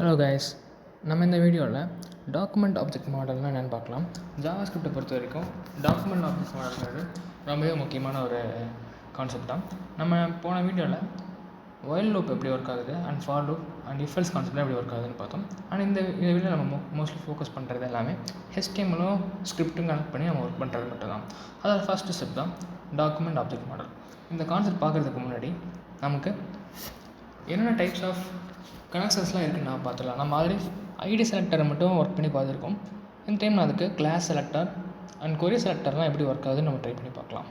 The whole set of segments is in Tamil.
ஹலோ கைஸ், நம்ம இந்த வீடியோவில் டாக்குமெண்ட் ஆப்ஜெக்ட் மாடல்னால் என்னென்னு பார்க்கலாம். ஜாவா ஸ்கிரிப்டை பொறுத்த வரைக்கும் டாக்குமெண்ட் ஆப்ஜெக்ட் மாடல்ங்கிறது ரொம்பவே முக்கியமான ஒரு கான்செப்ட் தான். நம்ம போன வீடியோவில் ஒயில் லூப் எப்படி ஒர்க் ஆகுது and for loop and if else concept எப்படி ஒர்க் ஆகுதுன்னு பார்த்தோம். ஆனால் இந்த வீடியோவில் நம்ம மோஸ்ட்லி ஃபோக்கஸ் பண்ணுறது எல்லாமே HTML-ம் ஸ்கிரிப்ட்டும் கனெக்ட் பண்ணி நம்ம ஒர்க் பண்ணுறது மட்டும் தான். அதாவது ஃபஸ்ட்டு ஸ்டெப் தான் டாக்குமெண்ட் ஆப்ஜெக்ட் மாடல். இந்த கான்செப்ட் பார்க்குறதுக்கு முன்னாடி நமக்கு என்னென்ன டைப்ஸ் ஆஃப் கனெக்ஷன்ஸ்லாம் இருக்குன்னு நான் பார்த்துக்கலாம். நம்ம ஆல்ரெடி ஐடி செலக்டரை மட்டும் ஒர்க் பண்ணி பார்த்துருக்கோம். இந்த டைம் நான் அதுக்கு கிளாஸ் செலக்டர் அண்ட் கொரி செலக்டர்லாம் எப்படி ஒர்க் ஆகுதுன்னு நம்ம ட்ரை பண்ணி பார்க்கலாம்.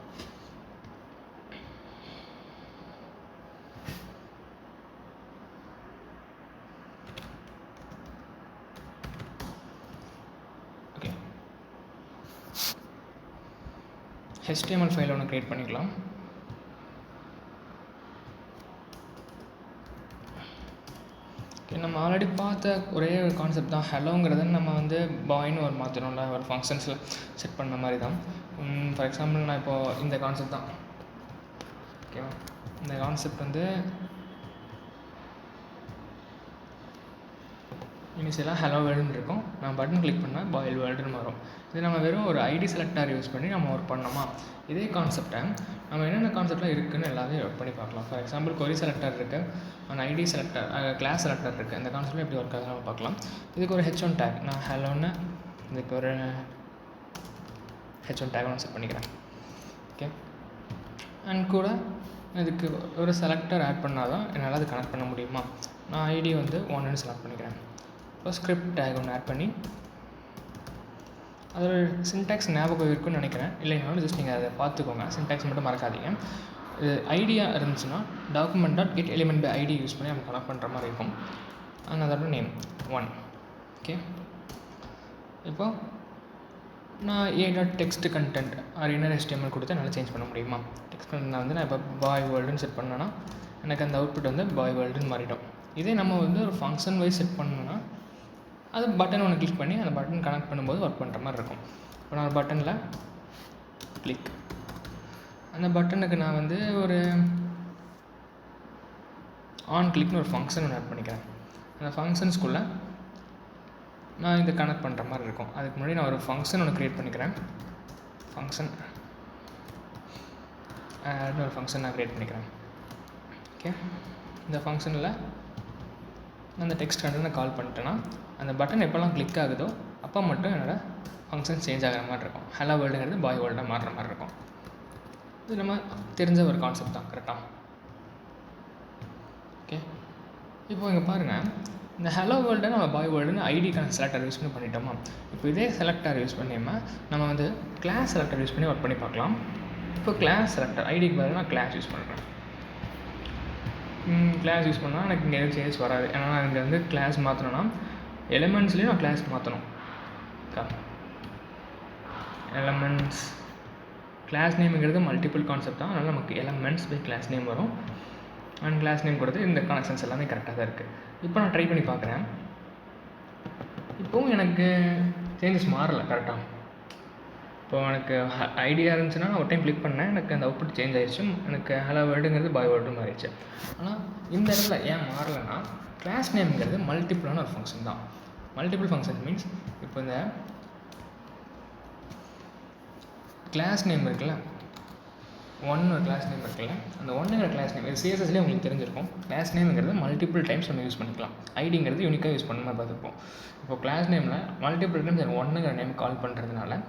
ஓகே, HTML ஃபைல் ஒன்று க்ரியேட் பண்ணிக்கலாம். நம்ம ஆல்ரெடி பார்த்த ஒரே ஒரு கான்செப்ட் தான் ஹலோங்கிறத நம்ம பாய்னு ஒரு மாற்றணும்ல, ஒரு ஃபங்க்ஷன்ஸில் செட் பண்ண மாதிரி தான். ஃபார் எக்ஸாம்பிள் நான் இப்போது இந்த கான்செப்ட் தான் ஓகேவா. இந்த கான்செப்ட் இனிஷியலாக ஹலோ வேர்ல்டுன்னு இருக்கும். நான் பட்டன் கிளிக் பண்ணால் பாயில் வேர்ல்டுன்னு வரும். இது நம்ம வெறும் ஒரு ஐடி செலக்டர் யூஸ் பண்ணி நம்ம ஒர்க் பண்ணோமா. இதே கான்செப்டை நம்ம என்னென்ன கான்செப்ட்லாம் இருக்குதுன்னு எல்லாத்தையும் ஒர்க் பண்ணி பார்க்கலாம். ஃபார் எக்ஸாம்பிள் கொரி செலக்டர் இருக்குது, and ID selector, class selector இருக்குது. இந்த கான்செப்ட்டில் எப்படி ஒர்க் ஆகுதுன்னு நம்ம பார்க்கலாம். இதுக்கு ஒரு H1 டேக், நான் ஹலோன்னு இதுக்கு ஒரு H1 டேக் ஒன்று செட் பண்ணிக்கிறேன். ஓகே, அண்ட் கூட இதுக்கு ஒரு செலக்டர் ஆட் பண்ணால் தான் என்னால் அது கனெக்ட் பண்ண முடியுமா. நான் ஐடி 1ன்னு செலக்ட் பண்ணிக்கிறேன். இப்போ ஸ்கிரிப்ட் டேக் ஒன்று ஆட் பண்ணி அதோட சின்டாக்ஸ் ஞாபகம் இருக்குன்னு நினைக்கிறேன். இல்லைனாலும் ஜஸ்ட் நீங்கள் அதை பார்த்துக்கோங்க, சின்டாக்ஸ் மட்டும் மறக்காதீங்க. இது ஐடியா இருந்துச்சுன்னா டாக்குமெண்ட்.get element by id யூஸ் பண்ணி நம்ம கனெக்ட் பண்ணுற மாதிரி இருக்கும். அண்ட் அதோட நேம் 1. ஓகே, இப்போது நான் a.text content R inner HTML கொடுத்து என்னால் சேஞ்ச் பண்ண முடியுமா. டெக்ஸ்ட் கண்டென்ட் நான் இப்போ பாய் வேர்ல்டுன்னு செட் பண்ணேன்னா எனக்கு அந்த அவுட்புட் பாய் வேர்ல்டுன்னு மாறிடும். இதே நம்ம ஒரு ஃபங்க்ஷன் வைஸ் செட் பண்ணோன்னா அது பட்டன் ஒன்று கிளிக் பண்ணி அந்த பட்டன் கனெக்ட் பண்ணும்போது ஒர்க் பண்ணுற மாதிரி இருக்கும். இப்போ நான் ஒரு பட்டனில் கிளிக், அந்த பட்டனுக்கு நான் ஒரு ஆன் கிளிக்னு ஒரு ஃபங்க்ஷன் ஒன்று ஆட் பண்ணிக்கிறேன். அந்த ஃபங்க்ஷன்ஸ்குள்ளே நான் இதை கனெக்ட் பண்ணுற மாதிரி இருக்கும். அதுக்கு முன்னாடி நான் ஒரு ஃபங்க்ஷன் ஒன்று க்ரியேட் பண்ணிக்கிறேன். ஃபங்க்ஷன் ஆட்னு ஒரு ஃபங்க்ஷன் நான் க்ரியேட் பண்ணிக்கிறேன். ஓகே, இந்த ஃபங்க்ஷனில் அந்த டெக்ஸ்ட் கண்டென்ட்டை கால் பண்ணிட்டேன்னா அந்த பட்டன் எப்போல்லாம் கிளிக் ஆகுதோ அப்போ மட்டும் என்னோடய ஃபங்க்ஷன் சேஞ்ச் ஆகிற மாதிரி இருக்கும். ஹலோ வேர்ல்டுங்கிறது பாய் வேர்ல்டாக மாறுற மாதிரி இருக்கும். இது நம்ம தெரிஞ்ச ஒரு கான்செப்ட் தான், கரெக்டாக. ஓகே, இப்போ இங்கே பாருங்கள், இந்த ஹலோ வேர்ல்டை நம்ம பாய் வேர்ல்டுன்னு ஐடிக்கான செலக்டர் யூஸ் பண்ணி பண்ணிட்டோமா. இப்போ இதே செலக்டர் யூஸ் பண்ணியாமல் நம்ம கிளாஸ் செலக்டர் யூஸ் பண்ணி ஒர்க் பண்ணி பார்க்கலாம். இப்போ கிளாஸ் செலக்டர் ஐடிக்கு பதிலாக நான் கிளாஸ் யூஸ் பண்ணுறேன். கிளாஸ் யூஸ் பண்ணால் எனக்கு இங்கே எதுவும் சேஞ்ச் வராது. ஏன்னா நான் இங்கே கிளாஸ் மாற்றணும்னா எலிமெண்ட்ஸ்லேயும் நான் கிளாஸ் மாற்றணும். எலமெண்ட்ஸ் கிளாஸ் நேமுங்கிறது மல்டிபிள் கான்செப்ட் தான். அதனால் நமக்கு எலமெண்ட்ஸ் பை கிளாஸ் நேம் வரும். அண்ட் கிளாஸ் நேம் கொடுத்து இந்த கனெக்ஷன்ஸ் எல்லாமே கரெக்டாக தான் இருக்குது. இப்போ நான் ட்ரை பண்ணி பார்க்குறேன். இப்போவும் எனக்கு சேஞ்சஸ் மாறலை கரெக்டாக. இப்போ எனக்கு ஐடியா இருந்துச்சுன்னா நான் ஒரு டைம் கிளிக் பண்ணேன், எனக்கு அந்த அவுட்புட் சேஞ்ச் ஆகிடுச்சு. எனக்கு ஹலோ வேர்டுங்கிறது பாய் வேர்டு மாறிடுச்சு. ஆனால் இந்த இடத்துல ஏன் மாறலைன்னா கிளாஸ் நேம்ங்கிறது மல்டிபிளான ஒரு ஃபங்க்ஷன் தான். மல்டிபிள் ஃபங்க்ஷன் மீன்ஸ் இப்போ இந்த கிளாஸ் நேம் இருக்குல்ல, ஒரு கிளாஸ் நேம் இருக்குல்ல, அந்த ஒன்றுங்கிற கிளாஸ் நேம் இது CSSலேயே உங்களுக்கு தெரிஞ்சிருக்கும். கிளாஸ் நேம்ங்கிறது மல்டிபிள் டைம்ஸ் நம்ம யூஸ் பண்ணிக்கலாம். ஐடிங்கிறது யூனிக்காக யூஸ் பண்ண மாதிரி பார்த்துருப்போம். இப்போ கிளாஸ் நேமில் மல்டிபிள் டைம்ஸ் ஒன்றுங்கிற நேம் கால் பண்ணுறதுனால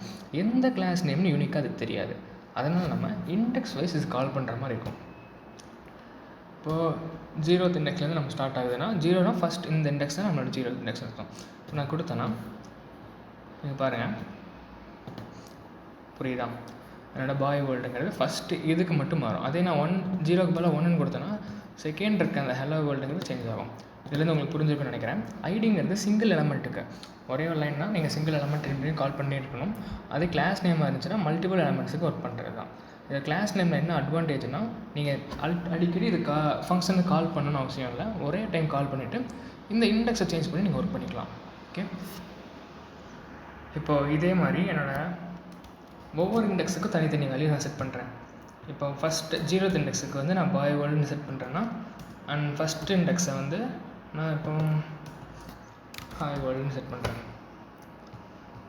எந்த கிளாஸ் நேம்னு யூனிக்காக அதுக்கு தெரியாது. அதனால் நம்ம இண்டெக்ஸ் வைஸ் இது கால் பண்ணுற மாதிரி இருக்கும். இப்போது 0th இண்டெக்ஸ்லேருந்து நம்ம ஸ்டார்ட் ஆகுதுன்னா 0னா ஃபஸ்ட் இந்த இண்டெக்ஸ் தான் நம்மளோட 0th இண்டெக்ஸ் இருக்கும். இப்போ நான் கொடுத்தேன்னா நீங்கள் பாருங்கள், புரியுதா. என்னோடய பாய் வேர்ல்டுங்கிறது ஃபஸ்ட்டு இதுக்கு மட்டும் மாறும். அதே நான் 0க்கு பதிலாக 1ன்னு கொடுத்தேன்னா செகண்ட் இருக்க அந்த ஹலோ வேர்ல்டுங்கிறது சேஞ்ச் ஆகும். இதுலேருந்து உங்களுக்கு புரிஞ்சுக்கணும்னு நினைக்கிறேன். ஐடிங்கிறது சிங்கிள் எலமெண்ட்டுக்கு ஒரே ஒரு லைன்னா நீங்கள் சிங்கிள் எலமெண்ட் கால் பண்ணி இருக்கணும். அதே கிளாஸ் நேமாக இருந்துச்சுன்னா மல்டிபிள் எலமெண்ட்ஸுக்கு ஒர்க் பண்ணுறது தான். இது கிளாஸ் நேமில் என்ன அட்வான்டேஜ்னால் நீங்கள் அடிக்கடி இது ஃபங்க்ஷனுக்கு கால் பண்ணணும்னு அவசியம் இல்லை. ஒரே டைம் கால் பண்ணிவிட்டு இந்த இண்டெக்ஸை சேஞ்ச் பண்ணி நீங்கள் ஒர்க் பண்ணிக்கலாம். ஓகே, இப்போது இதே மாதிரி என்னோடய ஒவ்வொரு இண்டெக்ஸுக்கும் தனித்தனி வேல்யூ நான் செட் பண்ணுறேன். இப்போ ஃபஸ்ட்டு 0th இண்டெக்ஸுக்கு நான் பாய் வேர்ல்டுன்னு செட் பண்ணுறேன்னா அண்ட் ஃபஸ்ட் இண்டெக்ஸை நான் இப்போ ஹாய் வேர்ல்டுன்னு செட் பண்ணுறேன்.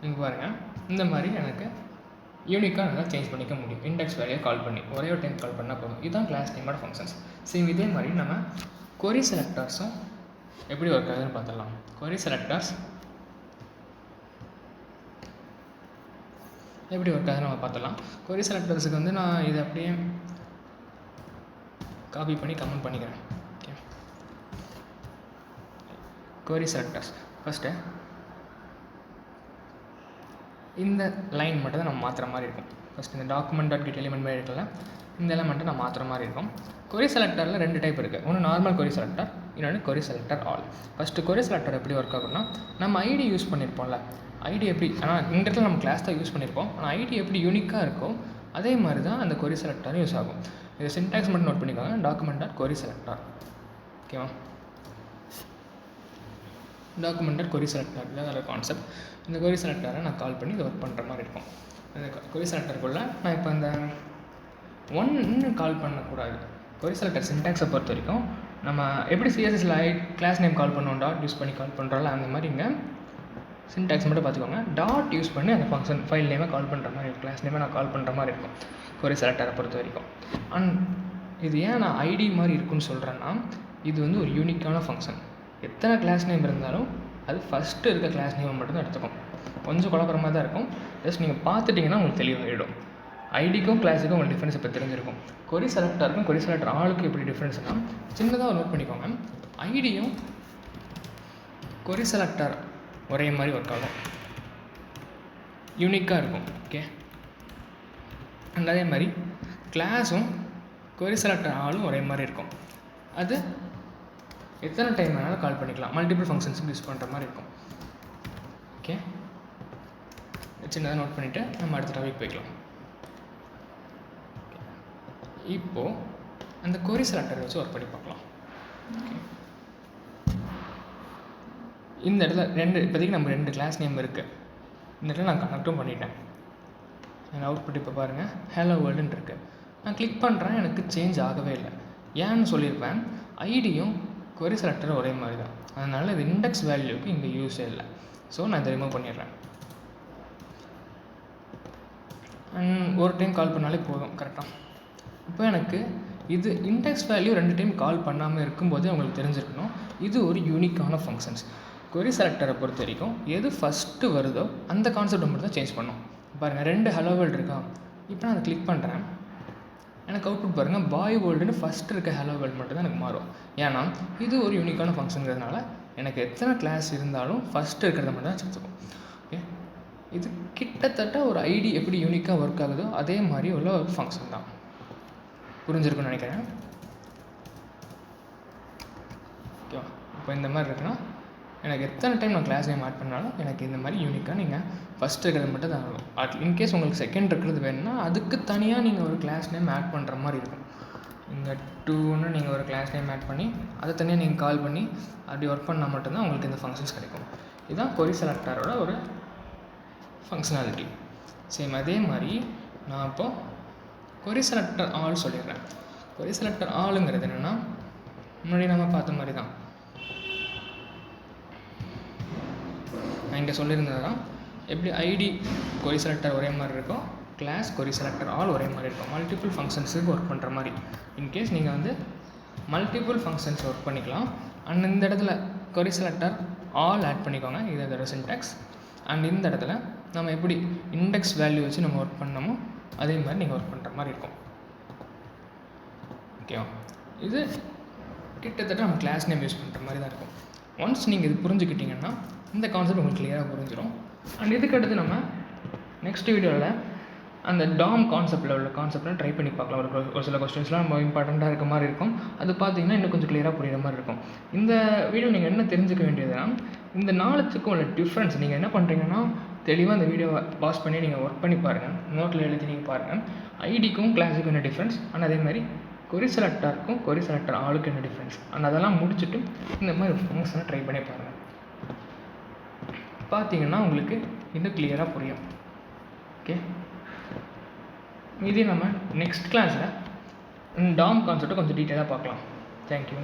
இங்கே பாருங்கள், இந்த மாதிரி எனக்கு யூனிக்காக நல்லா சேஞ்ச் பண்ணிக்க முடியும். இண்டெக்ஸ் வேல்யூ கால் பண்ணி ஒரே ஒரு டைம் கால் பண்ணால் போதும். இதுதான் கிளாஸ் நேமோட ஃபங்க்ஷன்ஸ். சேம் இதே மாதிரி நம்ம கொரி செலக்டர்ஸும் எப்படி ஒர்க் ஆகுதுன்னு பார்த்துடலாம். கொரி செலக்டர்ஸ் எப்படி ஒர்க் ஆகுதுன்னு நம்ம பார்த்துடலாம். கொரி செலக்டர்ஸுக்கு வந்து நான் இதை அப்படியே காப்பி பண்ணி கமெண்ட் பண்ணிக்கிறேன். ஓகே, கொரி செலக்டர்ஸ் ஃபஸ்ட்டு இந்த லைன் மட்டும் தான் நம்ம மாற்றுற மாதிரி இருக்கும். ஃபஸ்ட் இந்த டாக்குமெண்ட் டாட் கெட் எலிமெண்ட் மாதிரி இருக்குல்ல, இந்த எலிமெண்ட்டை நான் மாற்றுற மாதிரி இருக்கும். கொரி செலக்டரில் 2 டைப் இருக்குது. ஒன்று நார்மல் கொரி செலக்டர், இன்னொன்று கொரி செலக்டர் ஆல். ஃபஸ்ட்டு கொரி செலக்டர் எப்படி ஒர்க் ஆகும்னா, நம்ம ஐடி யூஸ் பண்ணியிருப்போம்ல, ஐடி எப்படி, ஆனால் இந்த இடத்துல நம்ம கிளாஸ் தான் யூஸ் பண்ணியிருப்போம், ஆனால் ஐடி எப்படி யூனிக்காக இருக்கோ அதே மாதிரி தான் அந்த கொரி செலக்டரும் யூஸ் ஆகும். இது சின்டாக்ஸ் மட்டும் நோட் பண்ணிக்கோங்க, டாக்குமெண்ட் டாட் கொரி செலக்டர். ஓகேவா, டாக்குமெண்ட் டாட் கொரி செலக்டர் இல்லை அதோட கான்செப்ட். இந்த கொரி செலக்டரை நான் கால் பண்ணி இதை ஒர்க் பண்ணுற மாதிரி இருக்கும். இந்த கொரி செலக்டருக்குள்ளே நான் இப்போ அந்த ஒன்று கால் பண்ணக்கூடாது. கொரி செலக்டர் சின்டாக்ஸை பொறுத்த வரைக்கும் நம்ம எப்படி சிஎஸ்எஸ்ல கிளாஸ் நேம் கால் பண்ணோம், டாட் யூஸ் பண்ணி கால் பண்ணுறோம்ல, அந்த மாதிரி இங்கே சின்டாக்ஸ் மட்டும் பார்த்துக்கோங்க. டாட் யூஸ் பண்ணி அந்த ஃபங்க்ஷன் ஃபைல் நேமை கால் பண்ணுற மாதிரி இருக்கும், கிளாஸ் நேமை நான் கால் பண்ணுற மாதிரி இருக்கும் கொரி செலக்டரை பொறுத்த வரைக்கும். அண்ட் இது ஏன் நான் ஐடி மாதிரி இருக்குன்னு சொல்கிறேன்னா, இது வந்து ஒரு யூனிக்கான ஃபங்க்ஷன். எத்தனை கிளாஸ் நேம் இருந்தாலும் அது ஃபஸ்ட்டு இருக்க கிளாஸ் நேமை மட்டும்தான் எடுத்துக்கும். கொஞ்சம் குழப்பமாக தான் இருக்கும், ஜஸ்ட் நீங்கள் பார்த்துட்டிங்கன்னா உங்களுக்கு தெளிவாகிடும். ஐடிக்கும் கிளாஸுக்கும் உங்களுக்கு டிஃப்ரென்ஸ் இப்போ தெரிஞ்சிருக்கும். கொரி செலக்டருக்கும் கொரி செலக்டர் ஆளுக்கும் எப்படி டிஃப்ரென்ஸ்னால், சின்னதாக நோட் பண்ணிக்கோங்க. ஐடியும் கொரி செலக்டர் ஒரே மாதிரி ஒர்க் ஆகும், யூனிக்காக இருக்கும். ஓகே, அண்ட் அதே மாதிரி கிளாஸும் கொரி செலக்டர் ஆளும் ஒரே மாதிரி இருக்கும். அது எத்தனை டைம் வேணாலும் கால் பண்ணிக்கலாம், மல்டிபிள் ஃபங்க்ஷன்ஸுக்கு யூஸ் பண்ணுற மாதிரி இருக்கும். ஓகே, சின்னதாக நோட் பண்ணிவிட்டு நம்ம அடுத்த டாபிக் போய்க்கலாம். இப்போது அந்த கொரி செலக்டரை வச்சு ஒர்க் பண்ணி பார்க்கலாம். ஓகே, இந்த இடத்துல இப்போதைக்கு நம்ம 2 கிளாஸ் நேம் இருக்குது. இந்த இடத்துல நான் கனெக்டும் பண்ணிட்டேன். என் அவுட்புட் இப்போ பாருங்கள், ஹலோ வேர்ல்டுன்னு இருக்குது. நான் கிளிக் பண்ணுறேன், எனக்கு சேஞ்ச் ஆகவே இல்லை. ஏன்னு சொல்லியிருப்பேன், ஐடியும் கொரி செலக்டர் ஒரே மாதிரி தான், அதனால் இது இண்டெக்ஸ் வேல்யூக்கு இங்கே யூஸே இல்லை. ஸோ நான் இதை ரிமூவ் பண்ணிடுறேன். ஒரு டைம் கால் பண்ணாலே போதும் கரெக்டாக. இப்போ எனக்கு இது இண்டெக்ஸ் வேல்யூ 2 டைம் கால் பண்ணாமல் இருக்கும்போதே உங்களுக்கு தெரிஞ்சிருக்கணும் இது ஒரு யூனிக்கான ஃபங்க்ஷன்ஸ். கொரி செலக்டரை பொறுத்த வரைக்கும் எது ஃபஸ்ட்டு வருதோ அந்த கான்செப்டை மட்டும் தான் சேஞ்ச் பண்ணும். பாருங்கள், 2 ஹலோ வேர்ல்டு இருக்கா, இப்போ நான் அதை கிளிக் பண்ணுறேன், எனக்கு அவுட்புட் பாருங்கள், பாய் வேர்ல்டுன்னு ஃபஸ்ட்டு இருக்க ஹலோ வேர்ல்டு மட்டும் தான் எனக்கு மாறும். ஏன்னா இது ஒரு யூனிக்கான ஃபங்க்ஷனுங்கிறதுனால எனக்கு எத்தனை கிளாஸ் இருந்தாலும் ஃபஸ்ட்டு இருக்கிறத மட்டும் தான் சேர்த்துக்கும். ஓகே, இது கிட்டத்தட்ட ஒரு ஐடி எப்படி யூனிக்காக ஒர்க் ஆகுதோ அதே மாதிரி உள்ள ஒரு ஃபங்க்ஷன் தான். புரிஞ்சிருக்குன்னு நினைக்கிறேன். ஓகேவா, இப்போ இந்த மாதிரி இருக்குன்னா எனக்கு எத்தனை டைம் நான் கிளாஸ் நேம் ஆட் பண்ணாலும் எனக்கு இந்த மாதிரி யூனிக்காக நீங்கள் ஃபஸ்ட் இருக்கிறது மட்டும் தான் ஆகும். இன்கேஸ் உங்களுக்கு செகண்ட் இருக்கிறது வேணும்னா அதுக்கு தனியாக நீங்கள் ஒரு கிளாஸ் நேம் ஆட் பண்ணுற மாதிரி இருக்கும். இங்கே 2ன்னு நீங்கள் ஒரு கிளாஸ் நேம் ஆட் பண்ணி அதை தனியாக நீங்கள் கால் பண்ணி அப்படி ஒர்க் பண்ணால் மட்டும்தான் உங்களுக்கு இந்த ஃபங்க்ஷன்ஸ் கிடைக்கும். இதுதான் கொரி செலக்டரோட ஒரு ஃபங்க்ஷனாலிட்டி. சேம் அதே மாதிரி நான் இப்போது கொரி செலக்டர் ஆல் சொல்லிடுறேன். கொரி செலக்டர் ஆளுங்கிறது என்னென்னா, முன்னாடி நம்ம பார்த்த மாதிரி தான், நான் இங்கே சொல்லியிருந்தது தான் எப்படி ஐடி கொரி செலக்டர் ஒரே மாதிரி இருக்கும், கிளாஸ் கொரி செலக்டர் ஆல் ஒரே மாதிரி இருக்கும். மல்டிபிள் ஃபங்க்ஷன்ஸுக்கு ஒர்க் பண்ணுற மாதிரி. இன்கேஸ் நீங்கள் வந்து மல்டிபிள் ஃபங்க்ஷன்ஸ் ஒர்க் பண்ணிக்கலாம். அண்ட் இந்த இடத்துல கொரி செலக்டர் ஆல் ஆட் பண்ணிக்கோங்க, இது அதோட சின்டாக்ஸ். அண்ட் இந்த இடத்துல நம்ம எப்படி இண்டெக்ஸ் வேல்யூ வச்சு நம்ம ஒர்க் பண்ணோமோ அதே மாதிரி நீங்கள் ஒர்க் பண்ணுற மாதிரி இருக்கும். ஓகேவா, இது கிட்டத்தட்ட நம்ம கிளாஸ் நேம் யூஸ் பண்ணுற மாதிரி தான் இருக்கும். ஒன்ஸ் நீங்கள் இது புரிஞ்சுக்கிட்டிங்கன்னா இந்த கான்செப்ட் உங்களுக்கு கிளியராக புரிஞ்சிடும். அண்ட் இதுக்கடுத்து நம்ம நெக்ஸ்ட் வீடியோவில் அந்த டாம் கான்செப்டில் உள்ள கான்செப்ட்லாம் ட்ரை பண்ணி பார்க்கலாம். ஒரு சில கொஸ்டின்ஸ்லாம் ரொம்ப இம்பார்ட்டண்ட்டாக இருக்க மாதிரி இருக்கும். அது பார்த்தீங்கன்னா இன்னும் கொஞ்சம் கிளியராக புரியுற மாதிரி இருக்கும். இந்த வீடியோ நீங்கள் என்ன தெரிஞ்சுக்க வேண்டியதுன்னா, இந்த நாலுத்துக்கும் உள்ள டிஃப்ரென்ஸ் நீங்கள் என்ன பண்ணுறீங்கன்னா, தெளிவாக இந்த வீடியோவை பாஸ் பண்ணி நீங்கள் ஒர்க் பண்ணி பாருங்கள், நோட்டில் எழுதி நீங்கள் பாருங்கள். ஐடிக்கும் கிளாஸுக்கும் என்ன டிஃப்ரென்ஸ், ஆனால் அதே மாதிரி கொரி செலக்டருக்கும் கொரி செலக்டர் ஆளுக்கு என்ன டிஃப்ரென்ஸ், அண்ட் அதெல்லாம் முடிச்சுட்டு இந்த மாதிரி ஃபங்க்ஷனை ட்ரை பண்ணி பாருங்கள். பார்த்தீங்கன்னா உங்களுக்கு இன்னும் கிளியராக புரியும். ஓகே, இதே நம்ம நெக்ஸ்ட் கிளாஸில் டாம் கான்செப்டை கொஞ்சம் டீட்டெயிலாக பார்க்கலாம். தேங்க்யூ.